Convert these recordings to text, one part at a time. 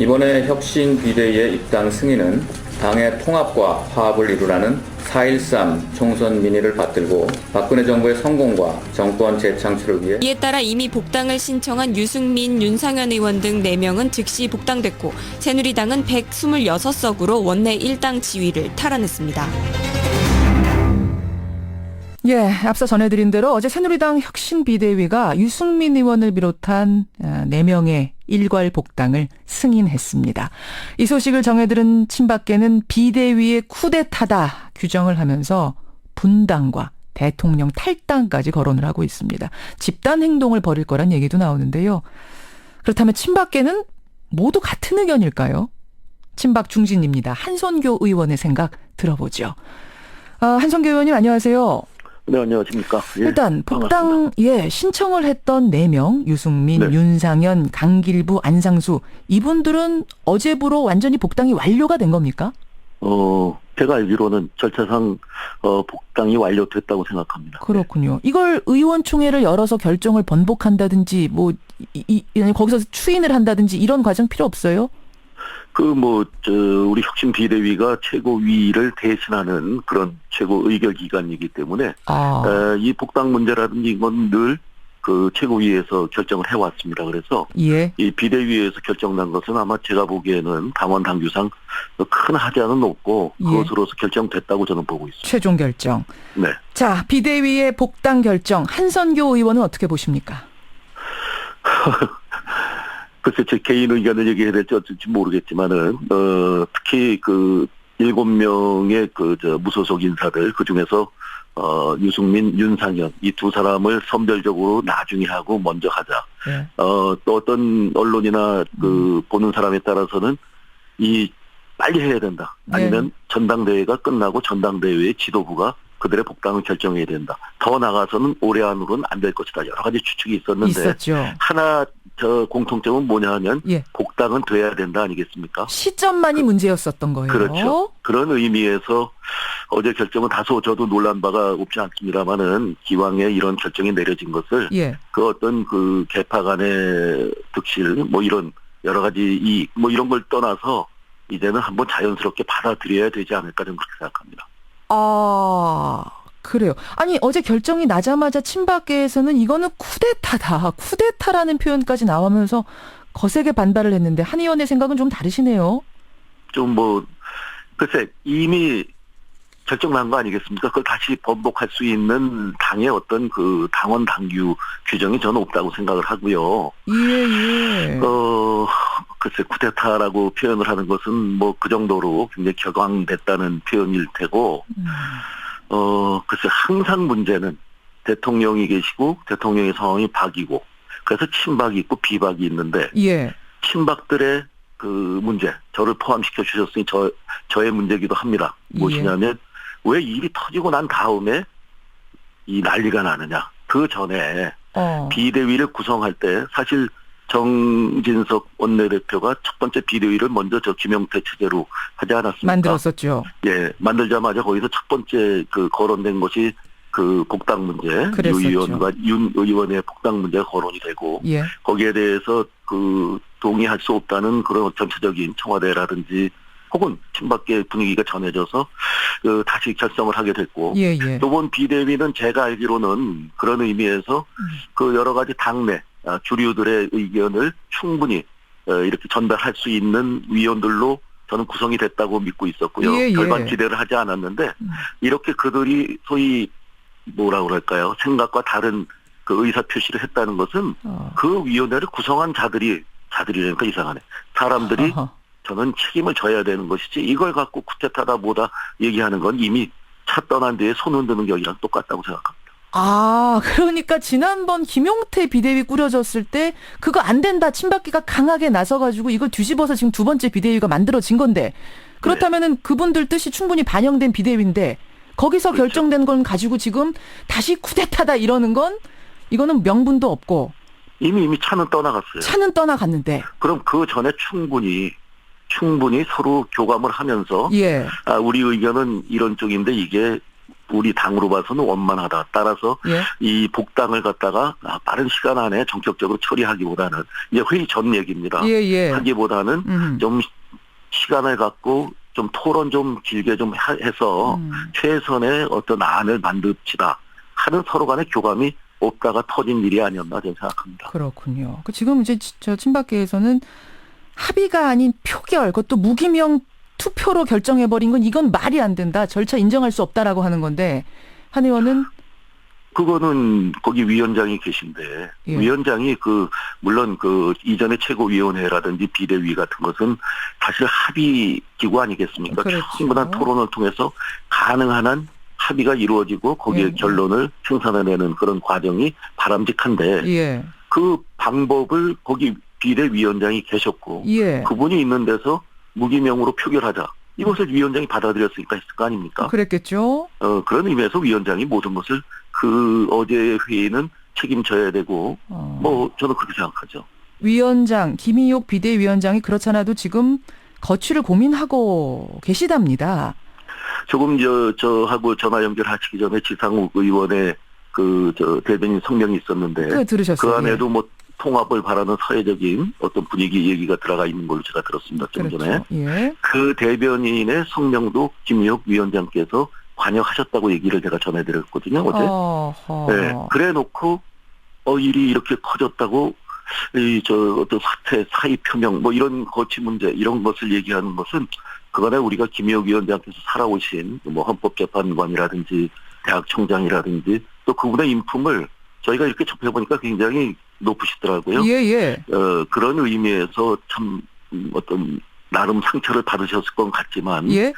이번에 혁신 비대위의 입당 승인은 당의 통합과 화합을 이루라는 4.13 총선 민의를 받들고 박근혜 정부의 성공과 정권 재창출을 위해 이에 따라 이미 복당을 신청한 유승민, 윤상현 의원 등 4명은 즉시 복당됐고 새누리당은 126석으로 원내 1당 지위를 탈환했습니다. 예, 앞서 전해드린 대로 어제 새누리당 혁신비대위가 유승민 의원을 비롯한 4명의 일괄 복당을 승인했습니다. 이 소식을 정해들은 친박계는 비대위의 쿠데타다 규정을 하면서 분당과 대통령 탈당까지 거론을 하고 있습니다. 집단 행동을 벌일 거란 얘기도 나오는데요. 그렇다면 친박계는 모두 같은 의견일까요? 친박 중진입니다. 한선교 의원의 생각 들어보죠. 한선교 의원님 안녕하세요. 네, 안녕하십니까. 예, 일단 복당 신청을 했던 4명 유승민, 네. 윤상현, 강길부, 안상수 이분들은 어제부로 완전히 복당이 완료가 된 겁니까? 제가 알기로는 절차상 복당이 완료됐다고 생각합니다. 그렇군요. 이걸 의원총회를 열어서 결정을 번복한다든지 거기서 추인을 한다든지 이런 과정 필요 없어요? 우리 혁신 비대위가 최고위를 대신하는 그런 최고 의결 기관이기 때문에 이 복당 문제라든지 이건 늘 그 최고위에서 결정을 해왔습니다. 그래서 예. 이 비대위에서 결정난 것은 아마 제가 보기에는 당원 당규상 큰 하자는 없고 예. 그것으로서 결정됐다고 저는 보고 있습니다. 최종 결정. 네. 자, 비대위의 복당 결정 한선교 의원은 어떻게 보십니까? 글쎄, 제 개인 의견을 얘기해야 될지 어쩔지 모르겠지만은, 특히 7명의 무소속 인사들, 그 중에서, 유승민, 윤상현, 이 두 사람을 선별적으로 나중에 하고 먼저 하자. 네. 또 어떤 언론이나 보는 사람에 따라서는 빨리 해야 된다. 아니면 네. 전당대회가 끝나고 전당대회의 지도부가 그들의 복당을 결정해야 된다. 더 나가서는 올해 안으로는 안 될 것이다. 여러 가지 추측이 있었는데. 있었죠. 하나 공통점은 뭐냐 하면 예. 복당은 돼야 된다 아니겠습니까? 시점만이 문제였었던 거예요. 그렇죠. 그런 의미에서 어제 결정은 다소 저도 놀란 바가 없지 않습니다만은 기왕에 이런 결정이 내려진 것을 예. 그 어떤 개파 간의 득실 이런 여러 가지 이런 걸 떠나서 이제는 한번 자연스럽게 받아들여야 되지 않을까 저는 그렇게 생각합니다. 그래요. 아니 어제 결정이 나자마자 친박계에서는 이거는 쿠데타다. 쿠데타라는 표현까지 나오면서 거세게 반발을 했는데 한 의원의 생각은 좀 다르시네요. 글쎄 이미 결정난 거 아니겠습니까? 그걸 다시 번복할 수 있는 당의 어떤 당원 당규 규정이 저는 없다고 생각을 하고요. 예. 글쎄 쿠데타라고 표현을 하는 것은 그 정도로 굉장히 격앙됐다는 표현일 테고, 글쎄 항상 문제는 대통령이 계시고 대통령의 상황이 박이고 그래서 친박이 있고 비박이 있는데 예. 친박들의 문제 저를 포함시켜 주셨으니 저의 문제기도 합니다. 무엇이냐면 왜 일이 터지고 난 다음에 이 난리가 나느냐. 그 전에 비대위를 구성할 때 사실 정진석 원내대표가 첫 번째 비대위를 먼저 김영태 체제로 하지 않았습니까? 만들었었죠. 예, 만들자마자 거기서 첫 번째 거론된 것이 복당 문제, 그랬었죠. 윤 의원의 복당 문제가 거론이 되고, 예. 거기에 대해서 동의할 수 없다는 그런 전체적인 청와대라든지 혹은 친박계 분위기가 전해져서 다시 결성을 하게 됐고, 예. 이번 비대위는 제가 알기로는 그런 의미에서 여러 가지 당내 주류들의 의견을 충분히 이렇게 전달할 수 있는 위원들로 저는 구성이 됐다고 믿고 있었고요. 예. 별반 기대를 하지 않았는데 이렇게 그들이 소위 뭐라고 그럴까요? 생각과 다른 의사 표시를 했다는 것은 그 위원회를 구성한 자들이라니까 이상하네. 사람들이 저는 책임을 져야 되는 것이지 이걸 갖고 쿠데타다 뭐다 얘기하는 건 이미 차 떠난 뒤에 손 흔드는 격이랑 똑같다고 생각합니다. 그러니까 지난번 김용태 비대위 꾸려졌을 때 그거 안 된다. 친박계가 강하게 나서가지고 이걸 뒤집어서 지금 두 번째 비대위가 만들어진 건데 그렇다면은 그분들 뜻이 충분히 반영된 비대위인데 거기서 그렇죠. 결정된 건 가지고 지금 다시 쿠데타다 이러는 건 이거는 명분도 없고 이미 차는 떠나갔어요. 차는 떠나갔는데 그럼 그 전에 충분히 서로 교감을 하면서 예. 우리 의견은 이런 쪽인데 이게 우리 당으로 봐서는 원만하다. 따라서 예. 이 복당을 갖다가 빠른 시간 안에 전격적으로 처리하기보다는 이제 회의 전 얘기입니다. 예, 예. 하기보다는 좀 시간을 갖고 좀 토론 좀 길게 좀 해서 최선의 어떤 안을 만듭시다 하는 서로 간의 교감이 없다가 터진 일이 아니었나 저는 생각합니다. 그렇군요. 지금 이제 저 친박계에서는 합의가 아닌 표결, 그것도 무기명 투표로 결정해버린 건 이건 말이 안 된다. 절차 인정할 수 없다라고 하는 건데 한 의원은 그거는 거기 위원장이 계신데 예. 위원장이 물론 이전에 최고위원회라든지 비대위 같은 것은 사실 합의 기구 아니겠습니까? 그렇죠. 충분한 토론을 통해서 가능한 한 합의가 이루어지고 거기에 예. 결론을 생산해내는 그런 과정이 바람직한데 예. 그 방법을 거기 비대위원장이 계셨고 예. 그분이 있는 데서 무기명으로 표결하자. 이것을 위원장이 받아들였으니까 했을 거 아닙니까? 그랬겠죠. 그런 의미에서 위원장이 모든 것을 어제의 회의는 책임져야 되고 저는 그렇게 생각하죠. 위원장 김희옥 비대위원장이 그렇잖아도 지금 거취를 고민하고 계시답니다. 조금 저하고 전화 연결하시기 전에 지상욱 의원의 대변인 성명이 있었는데 그 들으셨어요? 그 안에도 통합을 바라는 사회적인 어떤 분위기 얘기가 들어가 있는 걸로 제가 들었습니다. 좀 전에. 그렇죠. 예. 그 대변인의 성명도 김희옥 위원장께서 관여하셨다고 얘기를 제가 전해드렸거든요. 어제. 네. 그래 놓고 일이 이렇게 커졌다고 어떤 사태, 사의 표명 이런 거취 문제 이런 것을 얘기하는 것은 그간에 우리가 김희옥 위원장께서 살아오신 헌법재판관이라든지 대학 총장이라든지 또 그분의 인품을 저희가 이렇게 접해보니까 굉장히 높으시더라고요. 예, 예. 그런 의미에서 참 어떤 나름 상처를 받으셨을 것 같지만 예.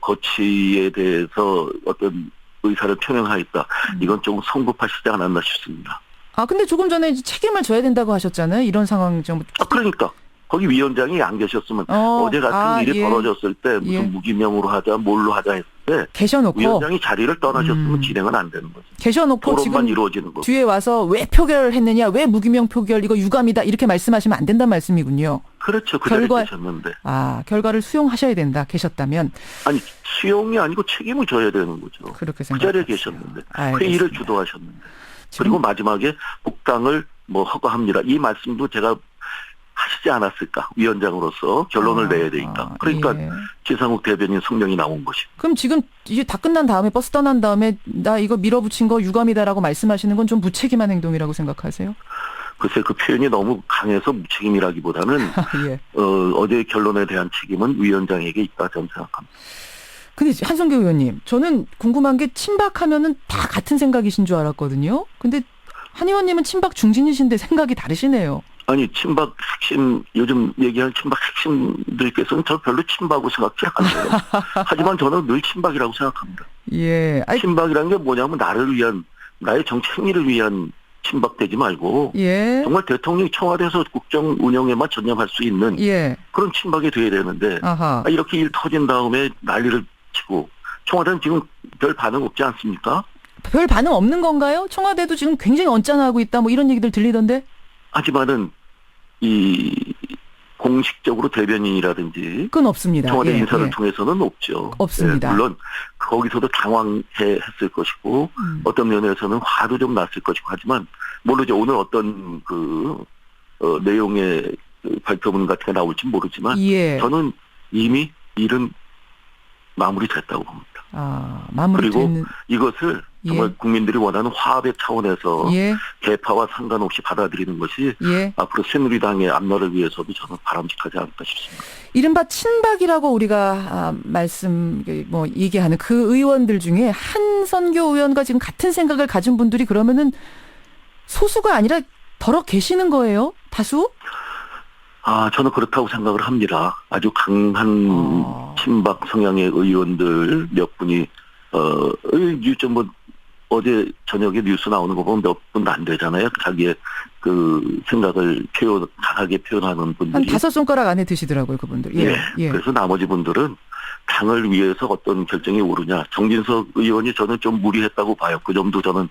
거취에 대해서 어떤 의사를 표명하였다. 이건 조금 성급하시지 않았나 싶습니다. 근데 조금 전에 이제 책임을 져야 된다고 하셨잖아요. 이런 상황 좀. 그러니까 거기 위원장이 안 계셨으면 어제 같은 일이 예. 벌어졌을 때 무슨 예. 무기명으로 하자 뭘로 하자 했을 때 계셔놓고 위원장이 자리를 떠나셨으면 진행은 안 되는 거죠. 계셔놓고 토론만 지금 이루어지는 거고. 뒤에 와서 왜 표결을 했느냐, 왜 무기명 표결 이거 유감이다 이렇게 말씀하시면 안 된다는 말씀이군요. 그렇죠. 그 자리에 계셨는데. 결과를 수용하셔야 된다. 계셨다면. 아니 수용이 아니고 책임을 져야 되는 거죠. 그렇게 그 생각하세요. 자리에 계셨는데. 알겠습니다. 회의를 주도하셨는데. 그리고 마지막에 복당을 허가합니다. 이 말씀도 제가 하시지 않았을까. 위원장으로서 결론을 내야 되니까. 그러니까 예. 지상욱 대변인 성명이 나온 것이. 그럼 지금 이제 다 끝난 다음에 버스 떠난 다음에 나 이거 밀어붙인 거 유감이다라고 말씀하시는 건 좀 무책임한 행동이라고 생각하세요? 글쎄 그 표현이 너무 강해서 무책임이라기보다는 예. 어제 결론에 대한 책임은 위원장에게 있다 저는 생각합니다. 근데 한성규 의원님, 저는 궁금한 게 친박하면은 다 같은 생각이신 줄 알았거든요. 근데 한 의원님은 친박 중진이신데 생각이 다르시네요. 아니 친박 핵심 요즘 얘기하는 친박 핵심들께서는 저 별로 친박으로 생각지 않아요. 하지만 저는 늘 친박이라고 생각합니다. 예. 친박이라는 게 뭐냐면 나의 정치 행위를 위한 친박되지 말고 예. 정말 대통령이 청와대에서 국정 운영에만 전념할 수 있는 예. 그런 친박이 돼야 되는데 아하. 이렇게 일 터진 다음에 난리를 치고 청와대는 지금 별 반응 없지 않습니까? 별 반응 없는 건가요? 청와대도 지금 굉장히 언짢아하고 있다 뭐 이런 얘기들 들리던데. 하지만은 이 공식적으로 대변인이라든지 그건 없습니다. 청와대 예, 인사를 예. 통해서는 없죠. 없습니다. 물론 거기서도 당황했을 것이고 어떤 면에서는 화도 좀 났을 것이고 하지만 모르죠. 오늘 어떤 내용의 발표문 같은 게 나올지 모르지만 예. 저는 이미 일은 마무리됐다고 봅니다. 마무리 그리고 됐는. 이것을 정말 예. 국민들이 원하는 화합의 차원에서 예. 계파와 상관없이 받아들이는 것이 예. 앞으로 새누리당의 앞날을 위해서도 저는 바람직하지 않을까 싶습니다. 이른바 친박이라고 우리가 얘기하는 그 의원들 중에 한선교 의원과 지금 같은 생각을 가진 분들이 그러면은 소수가 아니라 더러 계시는 거예요? 다수? 저는 그렇다고 생각을 합니다. 아주 강한 친박 성향의 의원들 몇 분이 어제 저녁에 뉴스 나오는 거 보면 몇 분도 안 되잖아요. 자기의 그 생각을 강하게 표현하는 분들이. 한 5손가락 안에 드시더라고요, 그분들. 예. 예. 그래서 나머지 분들은 당을 위해서 어떤 결정이 오르냐. 정진석 의원이 저는 좀 무리했다고 봐요. 그 점도 저는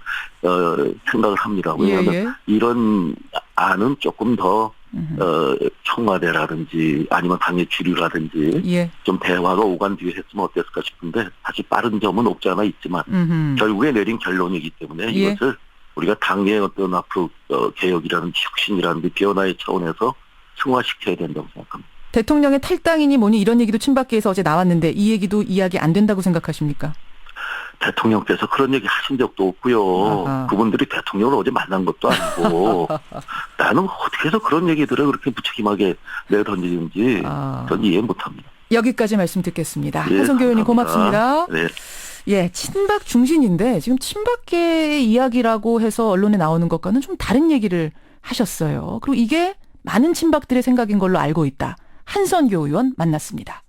생각을 합니다. 왜냐하면 예. 이런 안은 조금 더 청와대라든지 아니면 당의 주류라든지 예. 좀 대화가 오간 뒤에 했으면 어땠을까 싶은데 사실 빠른 점은 없지 않아 있지만 결국에 내린 결론이기 때문에 예. 이것을 우리가 당의 어떤 앞으로 개혁이라든지 혁신이라든지 변화의 차원에서 승화시켜야 된다고 생각합니다. 대통령의 탈당이니 뭐니 이런 얘기도 친박계에서 어제 나왔는데 이 얘기도 이야기 안 된다고 생각하십니까? 대통령께서 그런 얘기 하신 적도 없고요. 아하. 그분들이 대통령을 어제 만난 것도 아니고 나는 어떻게 해서 그런 얘기들을 그렇게 무책임하게 내던지는지 전 이해 못합니다. 여기까지 말씀 듣겠습니다. 예, 한성교 의원님 감사합니다. 고맙습니다. 네. 예, 친박 중신인데 지금 친박계의 이야기라고 해서 언론에 나오는 것과는 좀 다른 얘기를 하셨어요. 그리고 이게 많은 친박들의 생각인 걸로 알고 있다. 한선교 의원 만났습니다.